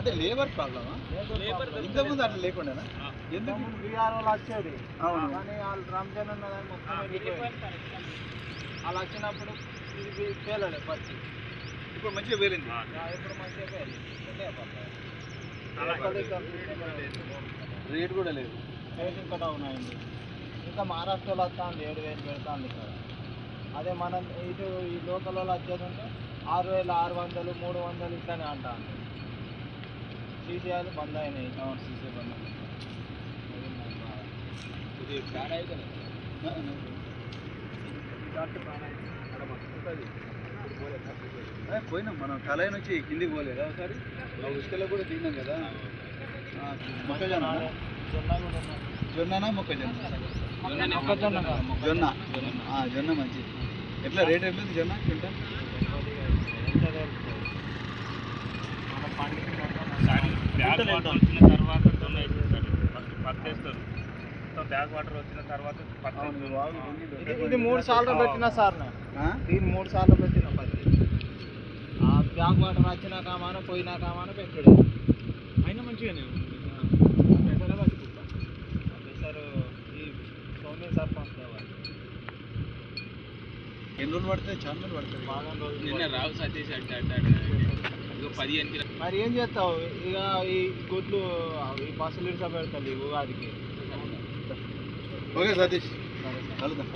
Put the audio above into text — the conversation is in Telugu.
అంటే లేబర్ ప్రాబ్లమా? ఇంతకుముందు అట్లా లేకుండా ఎందుకు బీఆర్ వాళ్ళు వచ్చేది. అవును. కానీ వాళ్ళు రంజాన్ ఉన్నదని మొత్తం అలా వచ్చినప్పుడు ఇది పేలలే పచ్చి. ఇప్పుడు మంచిగా పేలింది. ఇప్పుడు మంచిగా పేలి రేట్ కూడా లేదు. రేట్ ఇంకా డౌన్ అయింది. ఇంకా మహారాష్ట్రలో వస్తుంది 7,000 పెడుతుంది ఇక్కడ. అదే మనం ఇటు ఈ లోకల్ వాళ్ళు వచ్చేది ఉంటే 6,600 300 ఇట్లానే అంటాను. సీసీఐలు బంద్ అయినాయి. సీసీ బంద్ పోయినాం మనం కళాయి నుంచి కిందికి పోలేదా ఒకసారి? ఉసుకలో కూడా దిగినాం కదా. మొక్కజొన్న జొన్ననా మొక్కజొన్న? జొన్న జొన్న మంచిది. ఎట్లా రేట్ ఎట్లుంది జొన్న క్వింటల్? వచ్చిన తర్వాత జొన్న వేసేస్తారు, ఫస్ట్ పత్తి వేస్తారు. బ్యాక్ వాటర్ వచ్చిన తర్వాత ఇది 3 సార్లు పెట్టినా సార్ దీన్ని 3 సార్లు పెట్టిన పత్తి. ఆ బ్యాక్ వాటర్ వచ్చినా కామాన పోయినా కామాన పెట్టుడు అయినా మంచిగానే పెసరే బతుకుంటాం. పెసరు ఈ సోమే సర్పంచ్ ఎన్ని రోజులు పడుతుంది? చాలా రోజులు పడుతుంది. బాగా రోజులు నిన్న రావు సతీష్ అంటే 15 మరి ఏం చేస్తావు ఇక ఈ గుడ్లు ఈ బస్సులు ఇరుస పెడతావు ఈ ఉగాదికి. ఓకే సతీష్ సరే కలుద్దాం.